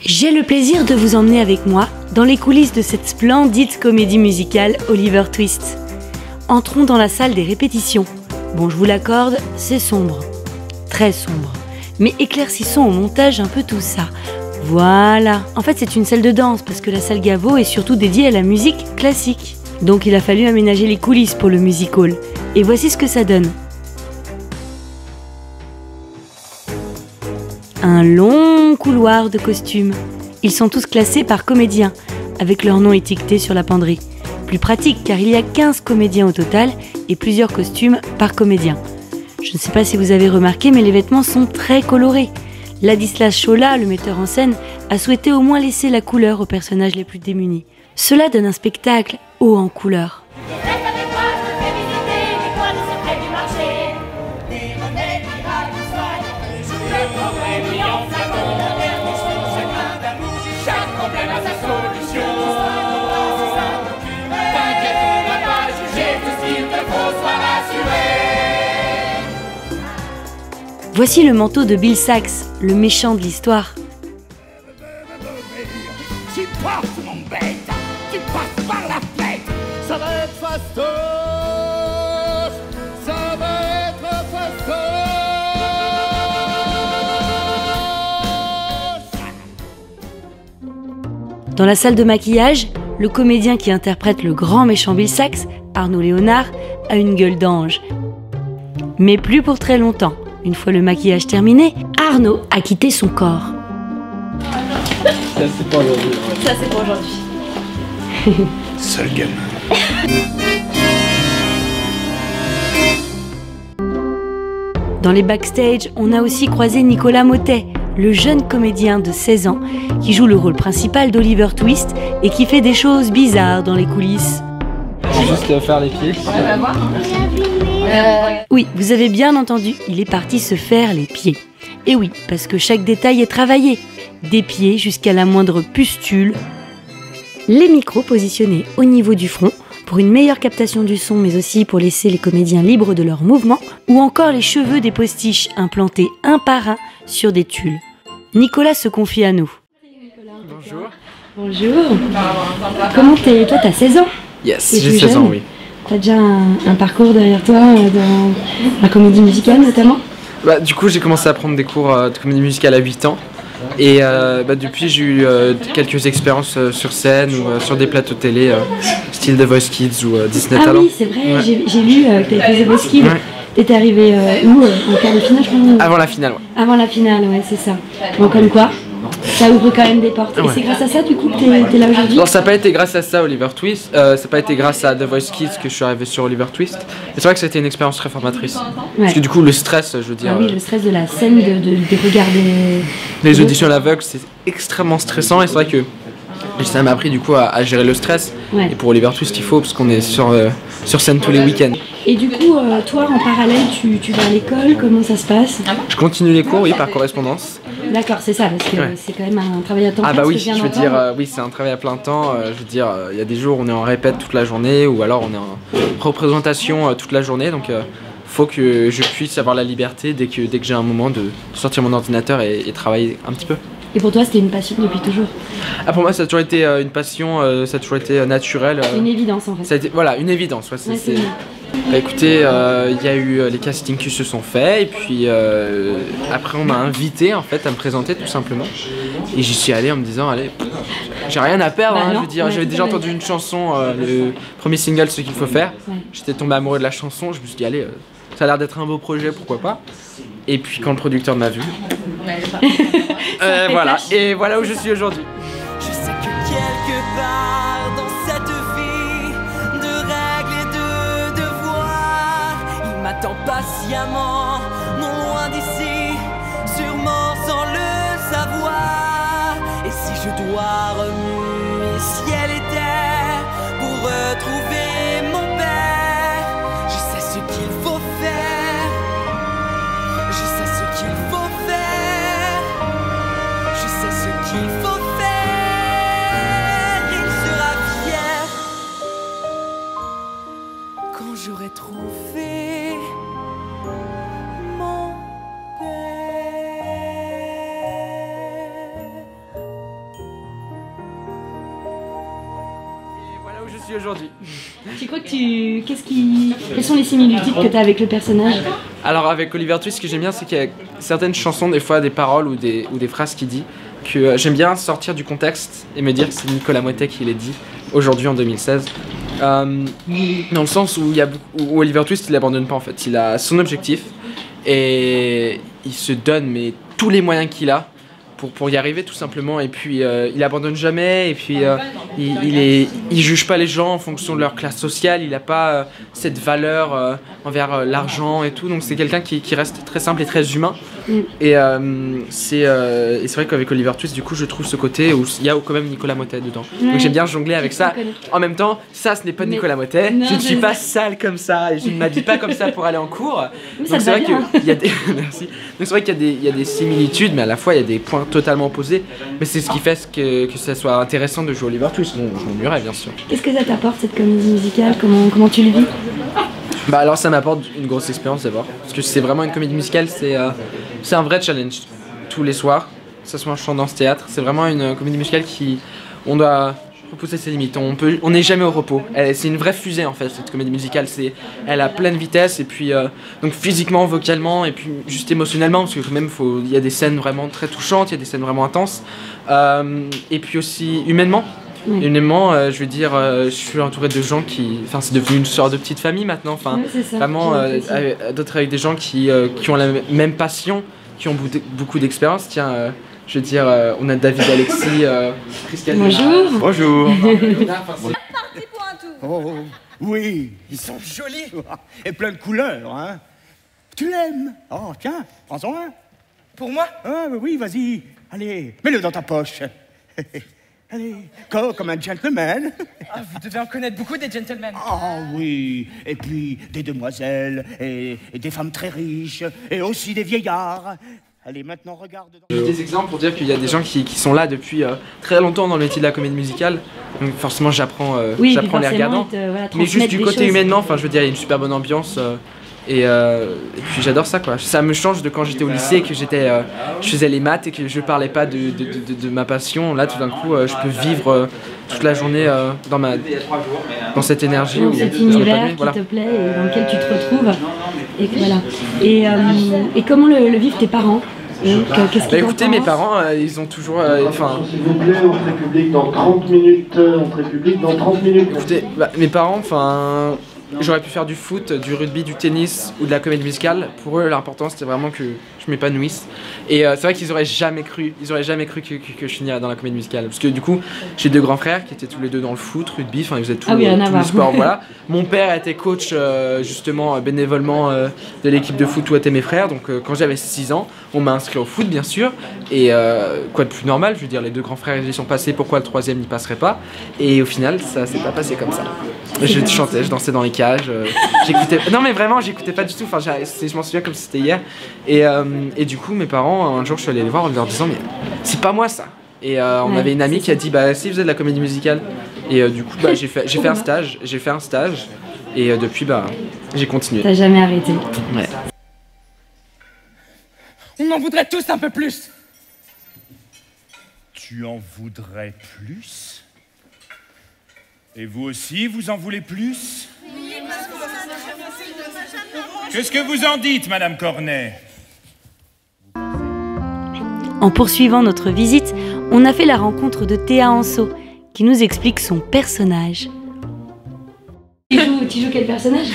J'ai le plaisir de vous emmener avec moi dans les coulisses de cette splendide comédie musicale Oliver Twist. Entrons dans la salle des répétitions. Bon, je vous l'accorde, c'est sombre. Très sombre. Mais éclaircissons au montage un peu tout ça. Voilà. En fait, c'est une salle de danse parce que la salle Gaveau est surtout dédiée à la musique classique. Donc il a fallu aménager les coulisses pour le music hall. Et voici ce que ça donne. Un long couloir de costumes. Ils sont tous classés par comédiens, avec leur nom étiqueté sur la penderie. Plus pratique car il y a 15 comédiens au total et plusieurs costumes par comédien. Je ne sais pas si vous avez remarqué, mais les vêtements sont très colorés. Ladislas Chola, le metteur en scène, a souhaité au moins laisser la couleur aux personnages les plus démunis. Cela donne un spectacle haut en couleurs. Voici le manteau de Bill Sax, le méchant de l'histoire. Tu portes mon bête, tu passes par la fête. Ça va être fastoche, ça va être fastoche. Dans la salle de maquillage, le comédien qui interprète le grand méchant Bill Sax, Arnaud Léonard, a une gueule d'ange. Mais plus pour très longtemps. Une fois le maquillage terminé, Arnaud a quitté son corps. Ça c'est pour aujourd'hui. Ça c'est pour aujourd'hui. Seul gamin. Dans les backstage, on a aussi croisé Nicolas Mottet, le jeune comédien de 16 ans qui joue le rôle principal d'Oliver Twist et qui fait des choses bizarres dans les coulisses. Je vais juste faire les pieds. Oui, vous avez bien entendu, il est parti se faire les pieds. Et oui, parce que chaque détail est travaillé, des pieds jusqu'à la moindre pustule. Les micros positionnés au niveau du front pour une meilleure captation du son, mais aussi pour laisser les comédiens libres de leurs mouvements, ou encore les cheveux des postiches implantés un par un sur des tulles. Nicolas se confie à nous. Bonjour. Bonjour. Comment t'es? Toi, t'as 16 ans? Yes, Et j'ai plus 16 ans, jeune. oui. T'as déjà un parcours derrière toi dans la comédie musicale notamment? Bah, du coup, j'ai commencé à prendre des cours de comédie musicale à 8 ans. Et depuis, j'ai eu quelques expériences sur scène ou sur des plateaux télé, style The Voice Kids ou Disney Ah Talent. oui, c'est vrai, Ouais. j'ai lu que t'avais fait The Voice Kids. Ouais. T'étais arrivé où? En quart de finale, je crois? Avant la finale, ouais. Avant la finale, ouais, c'est ça. Bon, comme quoi, ça ouvre quand même des portes. Et Ouais. c'est grâce à ça, du coup, que t'es là aujourd'hui? Non, ça n'a pas été grâce à ça, Oliver Twist. Ça n'a pas été grâce à The Voice Kids que je suis arrivé sur Oliver Twist. Et c'est vrai que ça a été une expérience très formatrice. Parce que du coup, le stress, je veux dire, Ah oui, le stress de la scène, de regarder... les auditions à l'aveugle, c'est extrêmement stressant. Et c'est vrai que ça m'a appris du coup à gérer le stress. Ouais. Et pour Oliver Twist, il faut, parce qu'on est sur scène tous les week-ends. Et du coup, toi, en parallèle, tu vas à l'école, comment ça se passe? Je continue les cours, oui, par correspondance. D'accord, c'est ça, parce que Ouais. c'est quand même un travail à temps plein. Ah bah ce oui, que je viens je veux d'entendre. dire, oui, c'est un travail à plein temps. Je veux dire, il y a des jours où on est en répète toute la journée, ou alors on est en représentation toute la journée. Donc, faut que je puisse avoir la liberté dès que j'ai un moment de sortir mon ordinateur et travailler un petit peu. Et pour toi, c'était une passion depuis toujours? Ah, pour moi, ça a toujours été une passion, ça a toujours été naturel. C'est une évidence, en fait. Ça a été, voilà, une évidence. Ouais, Ouais, c'est bien. Bah, écoutez, il y a eu les castings qui se sont faits, et puis après on m'a invité en fait à me présenter tout simplement. Et j'y suis allé en me disant, allez, j'ai rien à perdre, Bah hein, non, je veux dire, ouais, j'avais déjà totalement. entendu une chanson, le premier single, Ce qu'il faut faire. Ouais. J'étais tombé amoureux de la chanson, je me suis dit, allez, ça a l'air d'être un beau projet, pourquoi pas. Et puis quand le producteur m'a vu, voilà, et voilà où je suis aujourd'hui. Je sais que quelque part dans cette vie de règles et de devoirs, il m'attend patiemment, non loin d'ici, sûrement sans le savoir. Et si je dois remuer ciel et terre pour retrouver mon père, je sais ce qu'il faut faire, je sais ce qu'il faut faire. Je sais ce qu'il faut faire, il sera fier quand j'aurai trouvé mon père. suis aujourd'hui. Tu crois que quelles sont les similitudes que tu as avec le personnage? Alors avec Oliver Twist, ce que j'aime bien, c'est qu'il y a certaines chansons, des fois des paroles ou des phrases qu'il dit, que j'aime bien sortir du contexte et me dire que c'est Nicolas Motet qui les dit aujourd'hui en 2016. Dans le sens où, où Oliver Twist, il abandonne pas en fait. Il a son objectif et il se donne mais tous les moyens qu'il a pour y arriver tout simplement, et puis il abandonne jamais, et puis il juge pas les gens en fonction de leur classe sociale, il a pas cette valeur envers l'argent et tout, donc c'est quelqu'un qui reste très simple et très humain. Et c'est vrai qu'avec Oliver Twist, du coup, je trouve ce côté où il y a quand même Nicolas Motet dedans. Donc j'aime bien jongler avec ça. En même temps, ça, ce n'est pas Nicolas Motet. Je ne suis pas sale comme ça et je ne m'habille pas comme ça pour aller en cours. Donc c'est vrai qu'il y a des merci. Donc c'est vrai qu'il y a des similitudes, mais à la fois il y a des points totalement opposés. Mais c'est ce qui fait que ça soit intéressant de jouer Oliver Twist. Bon, je m'ennuierais bien sûr. Qu'est-ce que ça t'apporte cette comédie musicale? Comment tu le vis? Bah alors ça m'apporte une grosse expérience d'abord, parce que c'est vraiment une comédie musicale, c'est un vrai challenge tous les soirs, que ce soit un chant dans ce théâtre, c'est vraiment une comédie musicale on doit repousser ses limites, on n'est jamais au repos, c'est une vraie fusée en fait cette comédie musicale, elle a pleine vitesse, et puis donc physiquement, vocalement, et puis juste émotionnellement, parce que quand même il y a des scènes vraiment très touchantes, il y a des scènes vraiment intenses, et puis aussi humainement. Humainement, je veux dire, je suis entouré de gens c'est devenu une sorte de petite famille maintenant, vraiment, d'autres avec des gens qui ont la même passion, qui ont beaucoup d'expérience. Tiens, je veux dire, on a David Alexis, Christiane. Bonjour. Bonjour. Parti pour un tour. Oh, oui, ils sont jolis et plein de couleurs, hein. Tu l'aimes? Oh, tiens, prends-en un. Pour moi? Ah, oui, vas-y, allez, mets-le dans ta poche. Allez, comme un gentleman. Ah, vous devez en connaître beaucoup des gentlemen. Ah oui, et puis des demoiselles, et des femmes très riches, et aussi des vieillards. Allez, maintenant regarde. J'ai des exemples pour dire qu'il y a des gens qui sont là depuis très longtemps dans le métier de la comédie musicale, donc forcément j'apprends les regardant. Mais juste du côté humainement, je veux dire, il y a une super bonne ambiance. Et puis j'adore ça quoi. Ça me change de quand j'étais au lycée, que je faisais les maths et que je parlais pas de ma passion. Là tout d'un coup je peux vivre toute la journée dans cette énergie. Dans cet univers qui te plaît et dans lequel tu te retrouves. Et voilà. Et comment le vivent tes parents? Qu'est-ce qu'ils écoutez, mes parents, ils ont toujours... S'il vous plaît, entrée publique dans 30 minutes. Entrée publique dans 30 minutes. Écoutez, mes parents, j'aurais pu faire du foot, du rugby, du tennis ou de la comédie musicale. Pour eux, l'important c'était vraiment que je m'épanouisse. Et c'est vrai qu'ils auraient jamais cru que je finirais dans la comédie musicale. Parce que du coup, j'ai deux grands frères qui étaient tous les deux dans le foot, rugby, ils faisaient tous les sports. Voilà. Mon père était coach justement bénévolement de l'équipe de foot où étaient mes frères. Donc quand j'avais 6 ans, on m'a inscrit au foot bien sûr. Et quoi de plus normal, je veux dire, les deux grands frères ils y sont passés, pourquoi le troisième n'y passerait pas? Et au final, ça s'est pas passé comme ça. Je chantais, je dansais dans les cages, j'écoutais... Non mais vraiment, j'écoutais pas du tout, je m'en souviens comme si c'était hier. Et du coup, mes parents, un jour je suis allé les voir en leur disant mais c'est pas moi ça. Et on avait une amie qui a dit bah si vous faisait de la comédie musicale. Et du coup j'ai fait un stage, et depuis j'ai continué. T'as jamais arrêté. Ouais. On en voudrait tous un peu plus. Tu en voudrais plus? Et vous aussi, vous en voulez plus? Qu'est-ce que vous en dites, Madame Cornet? En poursuivant notre visite, on a fait la rencontre de Théa Anso, qui nous explique son personnage. Tu joues quel personnage?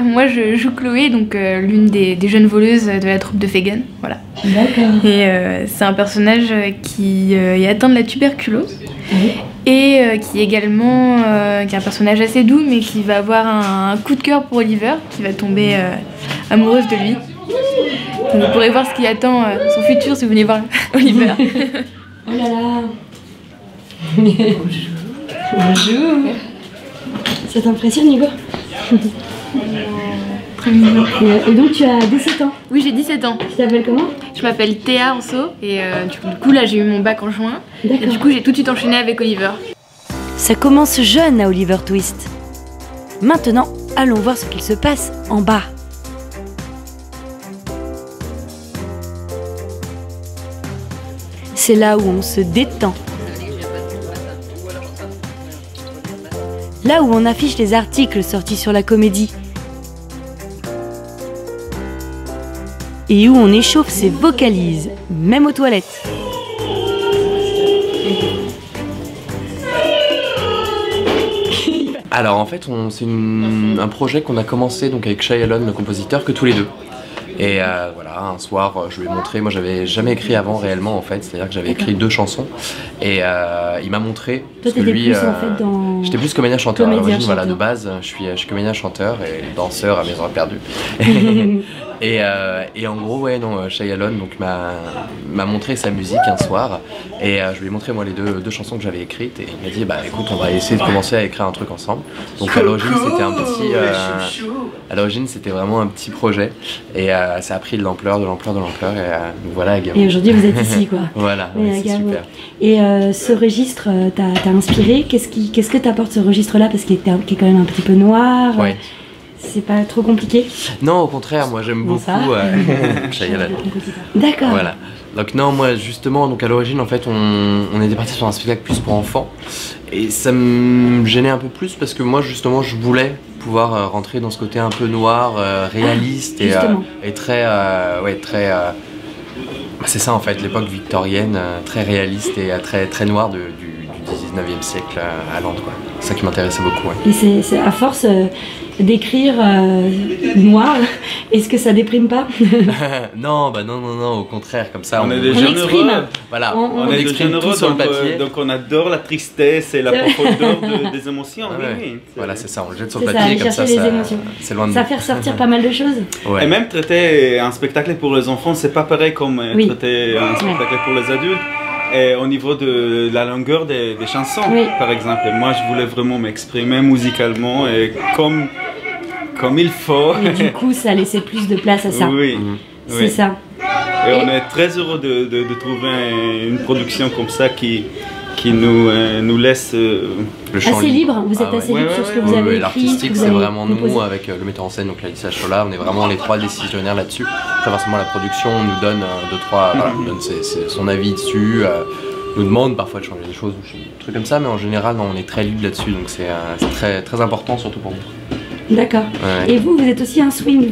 Moi je joue Chloé, donc l'une des jeunes voleuses de la troupe de Fagin, voilà. D'accord. Et c'est un personnage qui est atteint de la tuberculose. Oui. Et qui est également qui est un personnage assez doux, mais qui va avoir un coup de cœur pour Oliver, qui va tomber amoureuse de lui. Donc vous pourrez voir ce qui attend son futur si vous venez voir Oliver. Oh là là. Bonjour. Ça t'impressionne, Hugo? Très mignon. Et donc tu as 17 ans? Oui, j'ai 17 ans. Tu t'appelles comment? Je m'appelle Théa Anso et du coup là j'ai eu mon bac en juin. Et du coup j'ai tout de suite enchaîné avec Oliver. Ça commence jeune à Oliver Twist. Maintenant, allons voir ce qu'il se passe en bas. C'est là où on se détend. là où on affiche les articles sortis sur la comédie. Et où on échauffe ses vocalises, même aux toilettes. Alors en fait, c'est un projet qu'on a commencé donc avec Shyalon, le compositeur, que tous les deux. Et voilà, un soir, je lui ai montré, moi j'avais jamais écrit avant réellement en fait, c'est-à-dire que j'avais écrit 2 chansons et il m'a montré. Toi t'étais plus en fait dans... J'étais plus comédien-chanteur à l'origine, voilà, de base, je suis comédien-chanteur et danseur à mes heures perdues. Et en gros, ouais, non, Shyalon donc m'a montré sa musique un soir et je lui ai montré moi les deux chansons que j'avais écrites et il m'a dit bah écoute, on va essayer de commencer à écrire un truc ensemble. Donc à l'origine c'était un petit, à l'origine c'était vraiment un petit projet et ça a pris de l'ampleur et nous voilà également. Et aujourd'hui vous êtes ici quoi. Voilà, ouais, c'est super. Et ce registre t'a inspiré, qu'est-ce que t'apporte ce registre là parce qu'il est quand même un petit peu noir. Ouais. C'est pas trop compliqué? Non, au contraire, moi j'aime beaucoup Shyalon. D'accord. Voilà. Donc non, moi justement, donc à l'origine en fait, on était parti sur un spectacle plus pour enfants et ça me gênait un peu plus parce que moi justement je voulais pouvoir rentrer dans ce côté un peu noir, réaliste et très, ouais, très. C'est ça en fait, l'époque victorienne, très réaliste et très noire du 19e siècle à Londres quoi. C'est ça qui m'intéressait beaucoup. Ouais. Et c'est à force d'écrire noir, est-ce que ça déprime pas? Non, bah non, au contraire, comme ça on est des jeunes heureux. Voilà, on est des jeunes heureux sur le papier. Donc on adore la tristesse et la profondeur des émotions. Oui. Voilà, c'est ça, on le jette sur le papier comme ça, c'est loin de nous. Ça fait ressortir pas mal de choses. Ouais. Et même traiter un spectacle pour les enfants, c'est pas pareil comme traiter un spectacle pour les adultes. Et au niveau de la longueur des chansons, par exemple, moi je voulais vraiment m'exprimer musicalement et comme il faut. Et du coup, ça laissait plus de place à ça. Oui, c'est ça. Et on est très heureux de trouver une production comme ça qui nous laisse le champ assez libre. Vous êtes assez libre sur ce que vous avez écrit. L'artistique, c'est vraiment nous avec le metteur en scène, donc Lalissa Chola, on est vraiment les 3 décisionnaires là-dessus. Après, forcément, la production nous donne 2-3, voilà, nous donne son avis dessus, nous demande parfois de changer des choses, des trucs comme ça, mais en général, non, on est très libre là-dessus, donc c'est très important, surtout pour nous. D'accord. Ouais. Et vous êtes aussi un swing,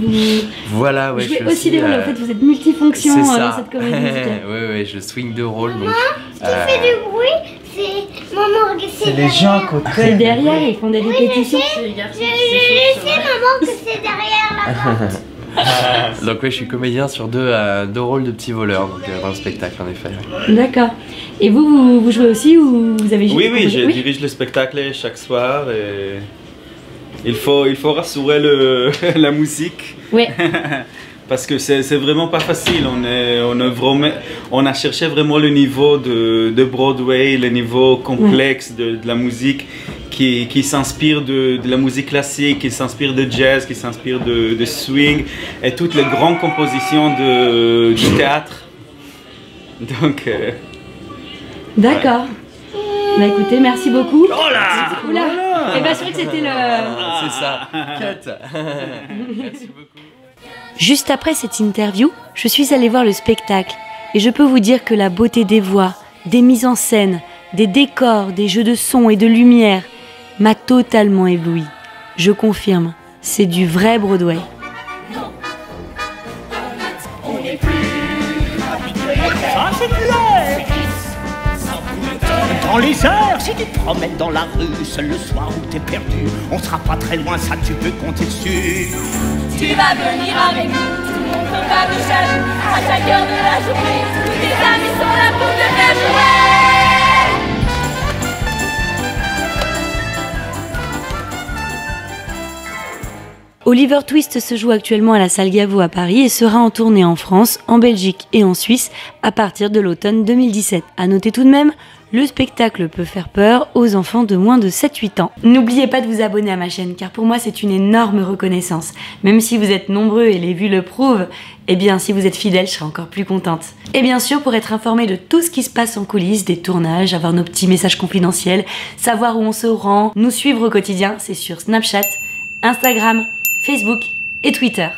voilà, ouais, je jouez aussi des rôles, en fait, vous êtes multifonction dans cette comédie musicale. Ouais, je swing 2 rôles. Donc, ce qui fait du bruit, c'est maman. C'est les gens à côté. C'est derrière, ils font des répétitions. Je sais, maman, que c'est derrière la porte. Donc oui, je suis comédien sur 2 rôles de petits voleurs donc, dans le spectacle en effet. D'accord. Et vous jouez aussi ou vous avez Oui, je dirige le spectacle chaque soir et il faut rassurer la musique. Oui. Parce que c'est vraiment pas facile. On a cherché vraiment le niveau de Broadway, le niveau complexe de la musique qui s'inspire de la musique classique, qui s'inspire de jazz, qui s'inspire de swing et toutes les grandes compositions du théâtre. Donc. D'accord. Bah écoutez, merci beaucoup. Oh là! Et bah je crois que c'était le... C'est ça. Cut. Merci beaucoup. Juste après cette interview, je suis allée voir le spectacle et je peux vous dire que la beauté des voix, des mises en scène, des décors, des jeux de son et de lumière m'a totalement ébloui. Je confirme, c'est du vrai Broadway. Ça c'est clair. Dans les heures, si tu te promènes dans la rue seul le soir où t'es perdu, on sera pas très loin, ça tu peux compter dessus. Tu vas venir avec nous, tout le monde sera de jaloux. À chaque heure de la journée, tous tes amis sont là pour te faire jouer. Oliver Twist se joue actuellement à la Salle Gaveau à Paris et sera en tournée en France, en Belgique et en Suisse à partir de l'automne 2017. À noter tout de même, le spectacle peut faire peur aux enfants de moins de 7-8 ans. N'oubliez pas de vous abonner à ma chaîne car pour moi c'est une énorme reconnaissance. Même si vous êtes nombreux et les vues le prouvent, eh bien si vous êtes fidèles, je serai encore plus contente. Et bien sûr, pour être informé de tout ce qui se passe en coulisses, des tournages, avoir nos petits messages confidentiels, savoir où on se rend, nous suivre au quotidien, c'est sur Snapchat, Instagram, Facebook et Twitter.